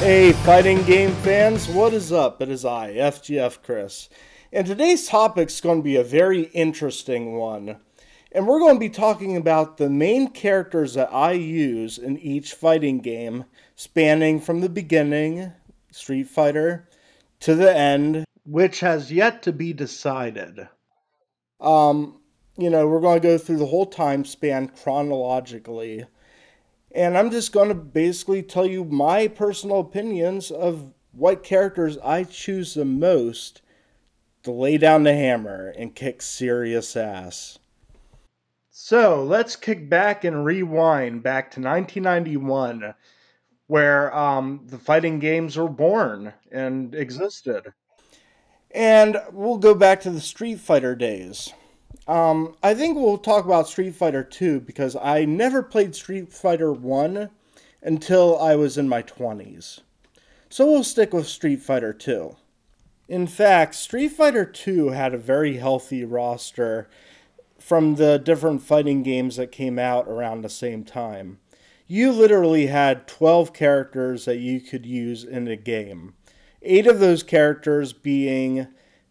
Hey, fighting game fans, what is up? It is I, FGF Chris. And today's topic is going to be a very interesting one. And we're going to be talking about the main characters that I use in each fighting game, spanning from the beginning, Street Fighter, to the end, which has yet to be decided. We're going to go through the whole time span chronologically. And I'm just going to basically tell you my personal opinions of what characters I choose the most to lay down the hammer and kick serious ass. So let's kick back and rewind back to 1991, where the fighting games were born and existed. And we'll go back to the Street Fighter days. I think we'll talk about Street Fighter 2 because I never played Street Fighter 1 until I was in my 20s. So we'll stick with Street Fighter 2. In fact, Street Fighter 2 had a very healthy roster from the different fighting games that came out around the same time. You literally had 12 characters that you could use in a game. 8 of those characters being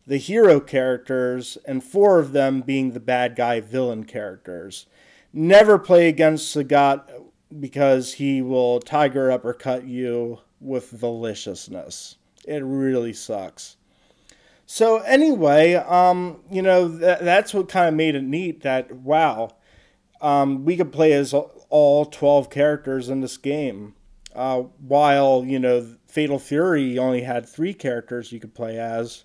the hero characters, and 4 of them being the bad guy villain characters. Never play against Sagat because he will tiger uppercut you with deliciousness. It really sucks. So anyway, that's what kind of made it neat that, wow, we could play as all 12 characters in this game. While, Fatal Fury only had 3 characters you could play as.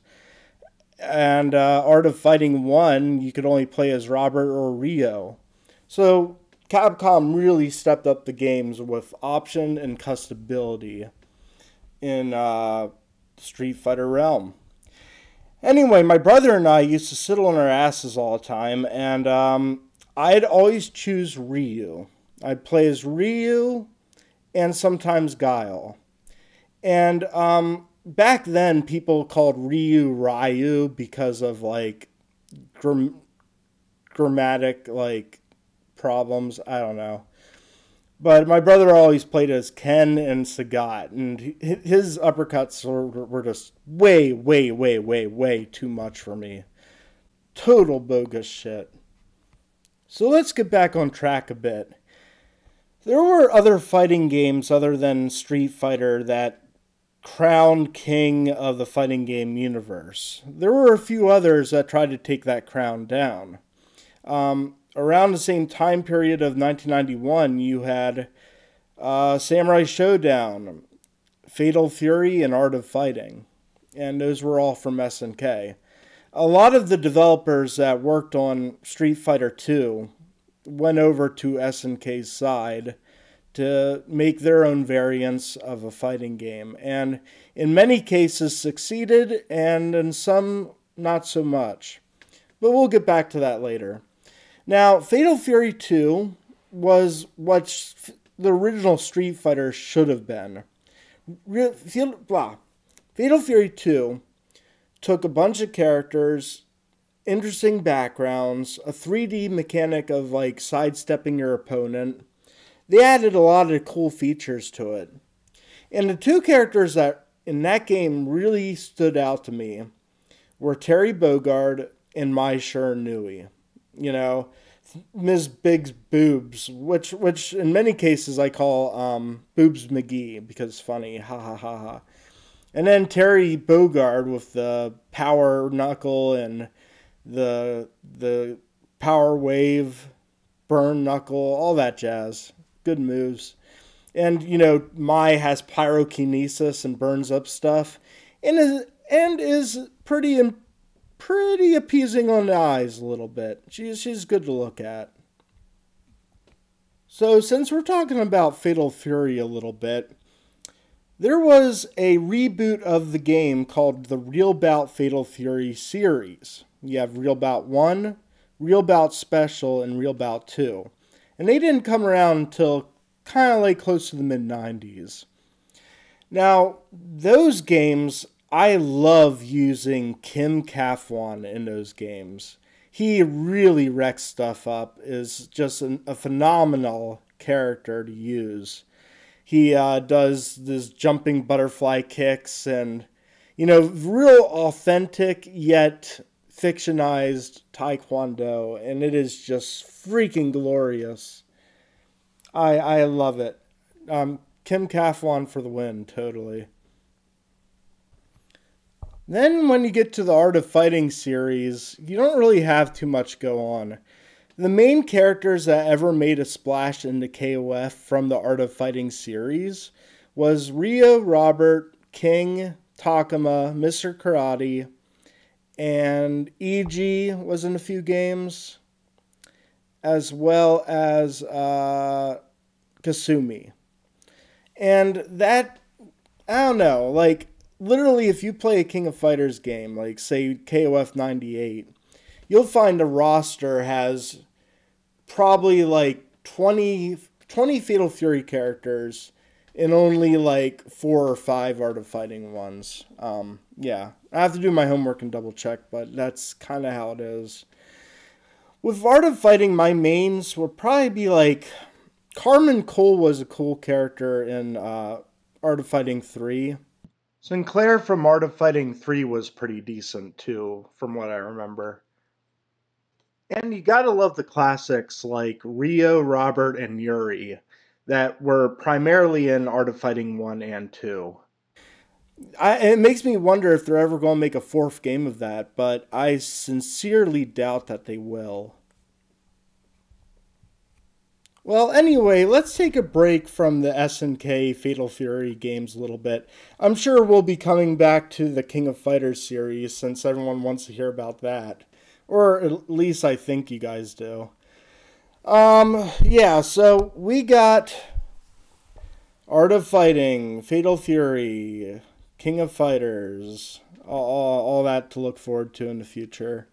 And Art of Fighting 1, you could only play as Robert or Ryo. So Capcom really stepped up the games with option and customability in Street Fighter realm. Anyway, my brother and I used to sit on our asses all the time, and I'd always choose Ryu. I'd play as Ryu and sometimes Guile. And back then, people called Ryu because of, grammatic, problems. I don't know. But my brother always played as Ken and Sagat, and his uppercuts were just way too much for me. Total bogus shit. So let's get back on track a bit. There were other fighting games other than Street Fighter that crowned king of the fighting game universe. There were a few others that tried to take that crown down. Around the same time period of 1991, you had Samurai Showdown, Fatal Fury, and Art of Fighting. And those were all from SNK. A lot of the developers that worked on Street Fighter 2 went over to SNK's side to make their own variants of a fighting game. And in many cases succeeded, and in some not so much. But we'll get back to that later. Now, Fatal Fury 2 was what the original Street Fighter should have been. Fatal Fury 2 took a bunch of characters, interesting backgrounds, a 3D mechanic of sidestepping your opponent. They added a lot of cool features to it. And the 2 characters that in that game really stood out to me were Terry Bogard and Mai Shiranui. Ms. Big's Boobs, which in many cases I call Boobs McGee because it's funny, ha ha ha ha. And then Terry Bogard with the power knuckle and the power wave, burn knuckle, all that jazz. Good moves. And, Mai has pyrokinesis and burns up stuff. And is pretty appeasing on the eyes a little bit. She's good to look at. So since we're talking about Fatal Fury a little bit, there was a reboot of the game called the Real Bout Fatal Fury series. You have Real Bout 1, Real Bout Special, and Real Bout 2. And they didn't come around until kind of close to the mid-90s. Now, those games, I love using Kim Kafwan in those games. He really wrecks stuff up, is just a phenomenal character to use. He does this jumping butterfly kicks and, real authentic yet fictionized taekwondo, and it is just freaking glorious. I love it. Kim Kafwan for the win, totally. Then when you get to the Art of Fighting series, you don't really have too much go on. The main characters that ever made a splash into KOF from the Art of Fighting series was Ryo, Robert, King, Takuma, Mr. Karate, and EG was in a few games, as well as Kasumi. And that, I don't know, like, literally if you play a King of Fighters game, like, say, KOF 98, you'll find the roster has probably, like, 20 Fatal Fury characters and only, like, 4 or 5 Art of Fighting ones. Yeah, I have to do my homework and double check, but that's kind of how it is. With Art of Fighting, my mains would probably be, like, Carmen Cole was a cool character in Art of Fighting 3. Sinclair from Art of Fighting 3 was pretty decent, too, from what I remember. And you gotta love the classics like Ryo, Robert, and Yuri that were primarily in Art of Fighting 1 and 2. It makes me wonder if they're ever going to make a 4th game of that, but I sincerely doubt that they will. Well, anyway, let's take a break from the SNK Fatal Fury games a little bit. I'm sure we'll be coming back to the King of Fighters series since everyone wants to hear about that. Or at least I think you guys do. Yeah, so we got Art of Fighting, Fatal Fury, King of Fighters, all that to look forward to in the future.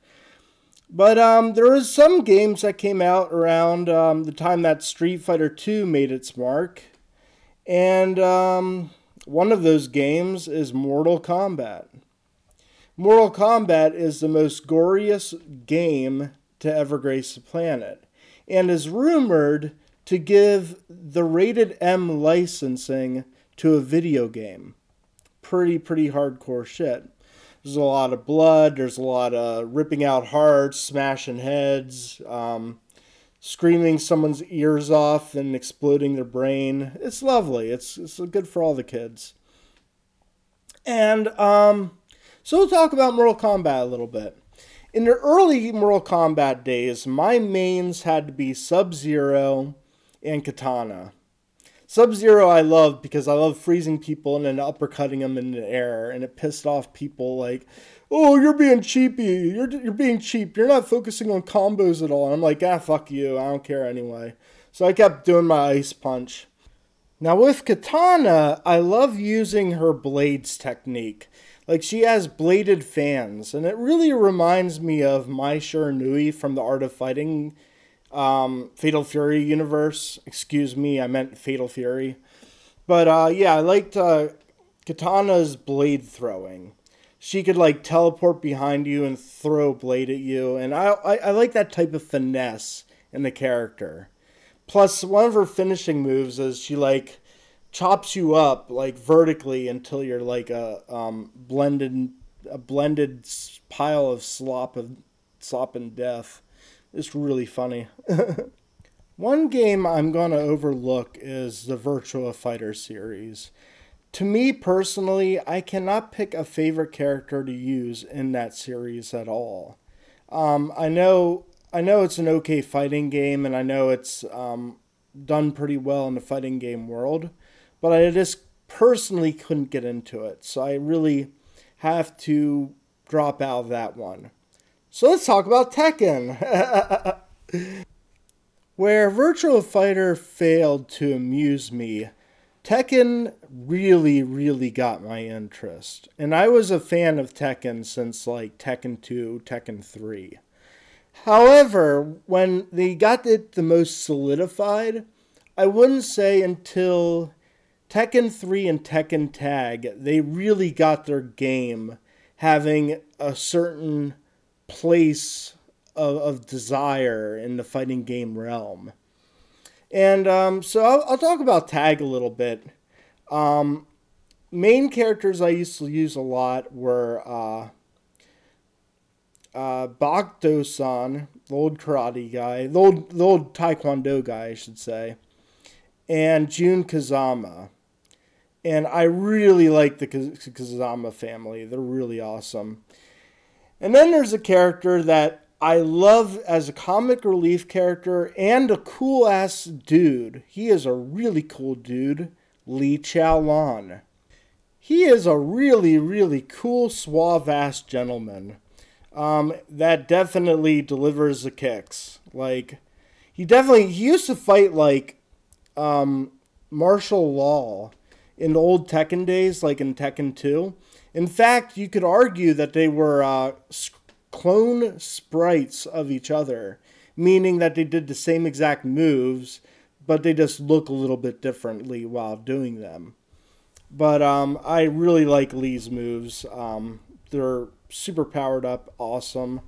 But there was some games that came out around the time that Street Fighter II made its mark. And one of those games is Mortal Kombat. Mortal Kombat is the most goriest game to ever grace the planet, and is rumored to give the rated M licensing to a video game. Pretty hardcore shit. There's a lot of blood, there's a lot of ripping out hearts, smashing heads, screaming someone's ears off and exploding their brain. It's lovely. It's good for all the kids. And so we'll talk about Mortal Kombat a little bit. In the early Mortal Kombat days, my mains had to be Sub-Zero and Katana. Sub-Zero I loved because I love freezing people and then uppercutting them in the air, and it pissed off people like, oh, you're being cheapy, you're being cheap, you're not focusing on combos at all. And I'm like, fuck you, I don't care anyway. So I kept doing my ice punch. Now with Katana, I love using her blades technique. Like, she has bladed fans, and it really reminds me of Mai Shiranui from the Art of Fighting Fatal Fury universe. Excuse me, I meant Fatal Fury. But yeah, I liked Katana's blade throwing. She could, like, teleport behind you and throw a blade at you, and I like that type of finesse in the character. Plus, one of her finishing moves is she, like, chops you up, like, vertically until you're like a blended pile of slop and death. It's really funny. One game I'm going to overlook is the Virtua Fighter series. To me personally, I cannot pick a favorite character to use in that series at all. I know it's an okay fighting game, and I know it's done pretty well in the fighting game world, but I just personally couldn't get into it, so I really have to drop out of that one. So let's talk about Tekken. Where Virtua Fighter failed to amuse me, Tekken really got my interest. And I was a fan of Tekken since like Tekken 2, Tekken 3. However, when they got it the most solidified, I wouldn't say until Tekken 3 and Tekken Tag, they really got their game having a certain place of desire in the fighting game realm. And so I'll talk about tag a little bit. Main characters I used to use a lot were Bout-san, the old karate guy, the old taekwondo guy, I should say, and Jun Kazama. And I really like the Kazama family. They're really awesome. And then there's a character that I love as a comic relief character and a cool-ass dude. He is a really cool dude, Li Chaolan. He is a really, really cool, suave-ass gentleman. That definitely delivers the kicks. Like, he used to fight, like, martial law in the old Tekken days, like in Tekken 2. In fact, you could argue that they were clone sprites of each other, meaning that they did the same exact moves, but they just look a little bit differently while doing them. But I really like Lee's moves. They're super powered up, awesome.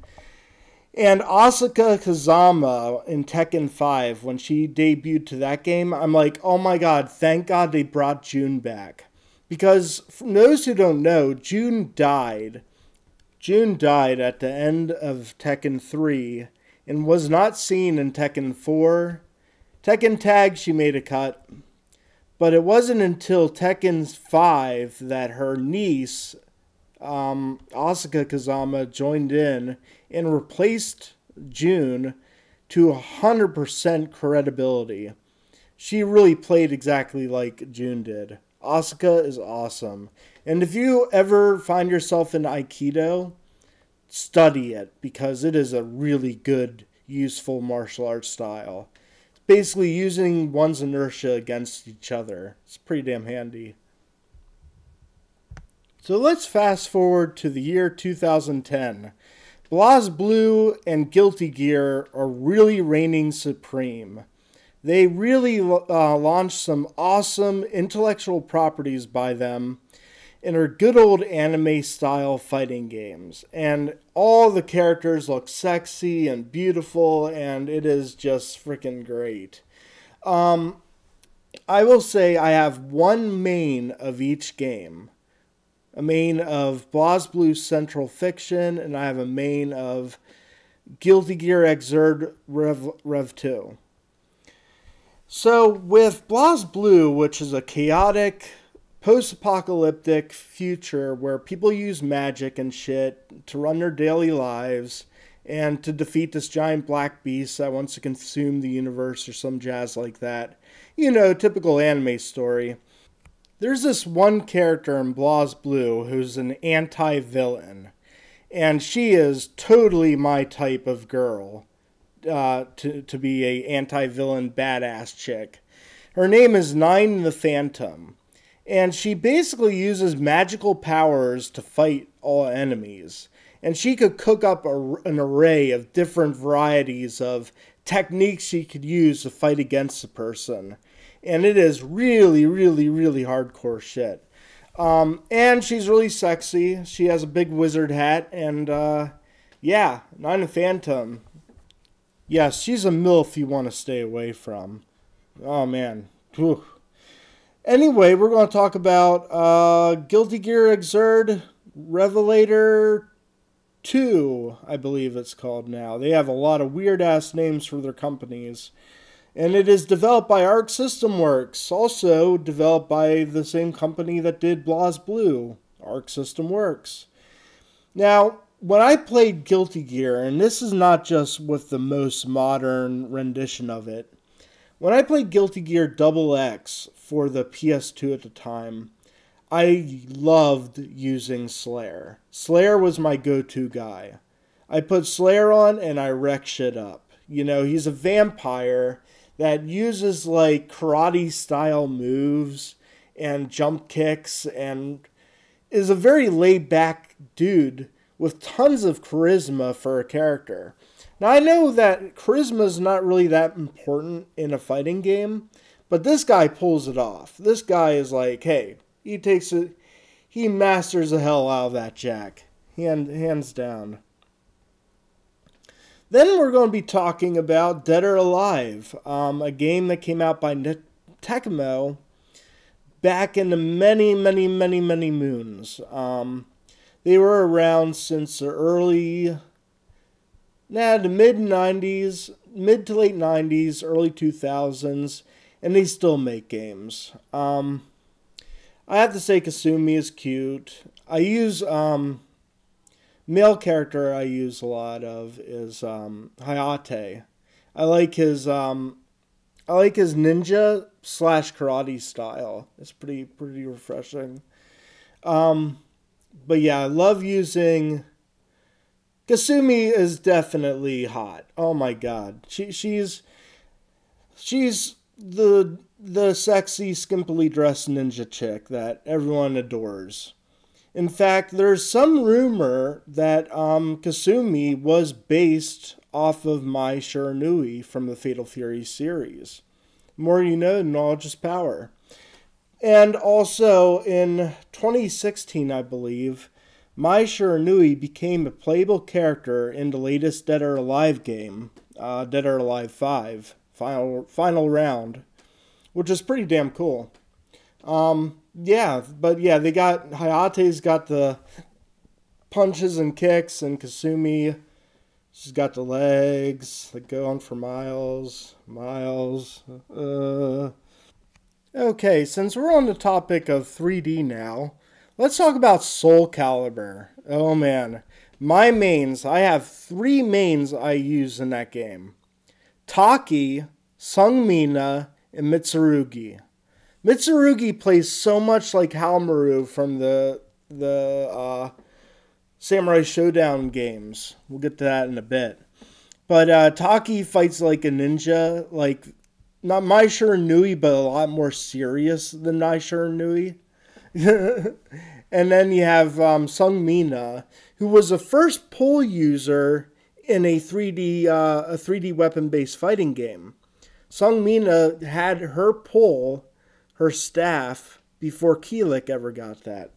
And Asuka Kazama in Tekken 5, when she debuted to that game, I'm like, oh my god, thank god they brought June back. Because, for those who don't know, June died. June died at the end of Tekken 3 and was not seen in Tekken 4. Tekken Tag, she made a cut. But it wasn't until Tekken 5 that her niece, Asuka Kazama, joined in and replaced June to 100% credibility. She really played exactly like June did. Asuka is awesome. And if you ever find yourself in Aikido, study it, because it is a really good, useful martial arts style. It's basically using one's inertia against each other. It's pretty damn handy. So let's fast forward to the year 2010. BlazBlue and Guilty Gear are really reigning supreme. They really launched some awesome intellectual properties by them and are good old anime style fighting games. And all the characters look sexy and beautiful, and it is just freaking great. I will say I have one main of each game. A main of BlazBlue Central Fiction, and I have a main of Guilty Gear Xrd Rev 2. So with BlazBlue, which is a chaotic, post-apocalyptic future where people use magic and shit to run their daily lives and to defeat this giant black beast that wants to consume the universe or some jazz like that. You know, typical anime story. There's this one character in BlazBlue who's an anti-villain, and she is totally my type of girl to be a anti-villain badass chick. Her name is Nine the Phantom, and she basically uses magical powers to fight all enemies. And she could cook up an array of different varieties of techniques she could use to fight against a person. And it is really, really, really hardcore shit. And she's really sexy. She has a big wizard hat. And, yeah, Nine the Phantom. Yes, she's a MILF you want to stay away from. Oh, man. Whew. Anyway, we're going to talk about Guilty Gear Xrd Revelator 2, I believe it's called now. They have a lot of weird-ass names for their companies. And it is developed by Arc System Works, also developed by the same company that did BlazBlue, Arc System Works. Now, when I played Guilty Gear, and this is not just with the most modern rendition of it, when I played Guilty Gear XX for the PS2 at the time, I loved using Slayer. Slayer was my go-to guy. I put Slayer on and I wreck shit up. You know, he's a vampire that uses like karate style moves and jump kicks and is a very laid back dude with tons of charisma for a character. Now I know that charisma is not really that important in a fighting game, but this guy pulls it off. This guy is like, hey, he masters the hell out of that jack. Hands down. Then we're going to be talking about Dead or Alive, a game that came out by Tecmo back in the many moons. They were around since the mid to late 90s, early 2000s, and they still make games. I have to say Kasumi is cute. I use, male character I use a lot of is Hayate. I like his ninja / karate style. It's pretty refreshing. But yeah, I love using... Kasumi is definitely hot. Oh my god. She's the sexy, skimpily dressed ninja chick that everyone adores. In fact, there's some rumor that Kasumi was based off of Mai Shiranui from the Fatal Fury series. More you know, knowledge is power. And also in 2016, I believe, Mai Shiranui became a playable character in the latest Dead or Alive game, Dead or Alive 5, final round, which is pretty damn cool. Hayate's got the punches and kicks, and Kasumi, she's got the legs that go on for miles. Okay, since we're on the topic of 3D now, let's talk about Soul Calibur. Oh man, my mains, I have 3 mains I use in that game. Taki, Sungmina, and Mitsurugi. Mitsurugi plays so much like Halmaru from the Samurai Showdown games. We'll get to that in a bit. But Taki fights like a ninja, like not Mai Shiranui, but a lot more serious than Mai Shiranui. And then you have Sungmina, who was the first pull user in a 3D weapon-based fighting game. Sungmina had her pull, her staff, before Keelik ever got that.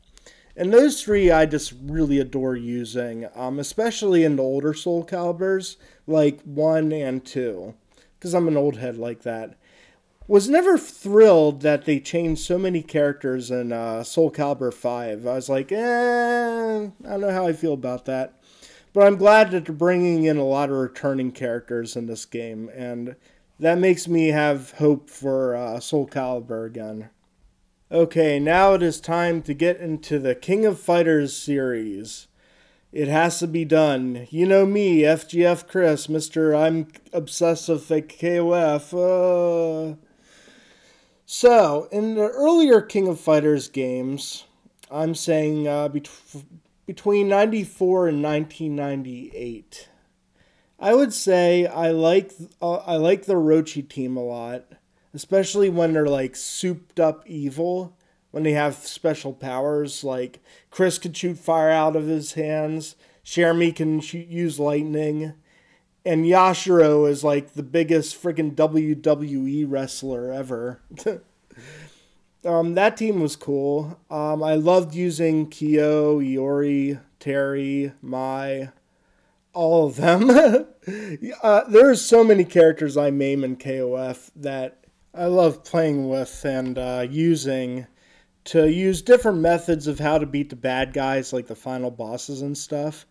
And those 3 I just really adore using, especially in the older Soul Caliburs, like 1 and 2, because I'm an old head like that. Was never thrilled that they changed so many characters in Soul Calibur 5. I was like, I don't know how I feel about that. But I'm glad that they're bringing in a lot of returning characters in this game, and that makes me have hope for Soul Calibur again. Okay, now it is time to get into the King of Fighters series. It has to be done. You know me, FGF Chris, Mr. I'm obsessed with the KOF. So, in the earlier King of Fighters games, I'm saying between 94 and 1998. I would say I like the Orochi team a lot, especially when they're like souped up evil, when they have special powers, like Chris can shoot fire out of his hands, Jeremy can use lightning, and Yashiro is like the biggest freaking WWE wrestler ever. That team was cool. I loved using Kyo, Iori, Terry, Mai, all of them. There's so many characters I maim in KOF that I love playing with and using to use different methods of how to beat the bad guys, like the final bosses and stuff.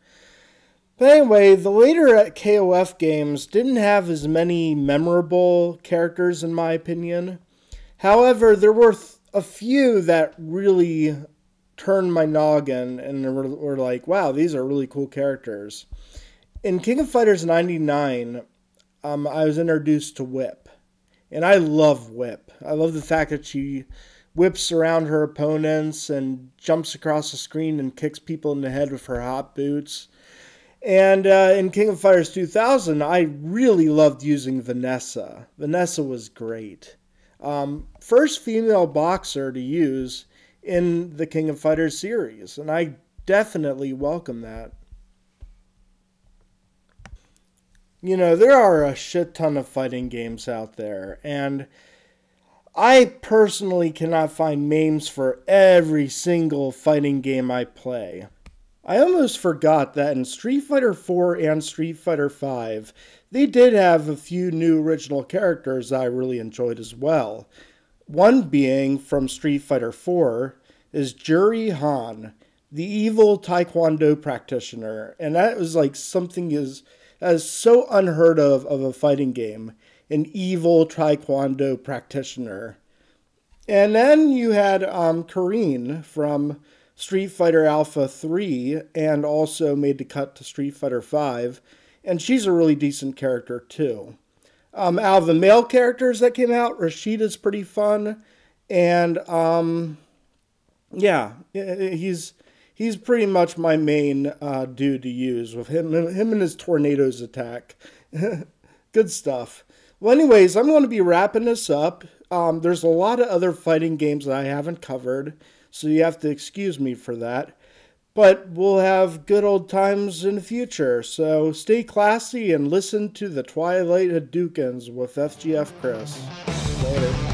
But anyway, the later KOF games didn't have as many memorable characters, in my opinion. However, there were a few that really turned my noggin and were like, wow, these are really cool characters. In King of Fighters 99, I was introduced to Whip. And I love Whip. I love the fact that she whips around her opponents and jumps across the screen and kicks people in the head with her hot boots. And in King of Fighters 2000, I really loved using Vanessa. Vanessa was great. First female boxer to use in the King of Fighters series, and I definitely welcome that. You know, there are a shit ton of fighting games out there, and I personally cannot find names for every single fighting game I play. I almost forgot that in Street Fighter 4 and Street Fighter 5, they did have a few new original characters that I really enjoyed as well. One being from Street Fighter 4 is Juri Han, the evil Taekwondo practitioner. And that was like something that is so unheard of a fighting game. An evil Taekwondo practitioner. And then you had Karine from Street Fighter Alpha 3 and also made the cut to Street Fighter 5. And she's a really decent character too. Out of the male characters that came out, Rashida's pretty fun. And yeah, he's pretty much my main dude to use with him and his tornadoes attack. Good stuff. Well, anyways, I'm going to be wrapping this up. There's a lot of other fighting games that I haven't covered, so you have to excuse me for that. But we'll have good old times in the future, so stay classy and listen to the Twilight Hadoukens with FGF Chris. Later.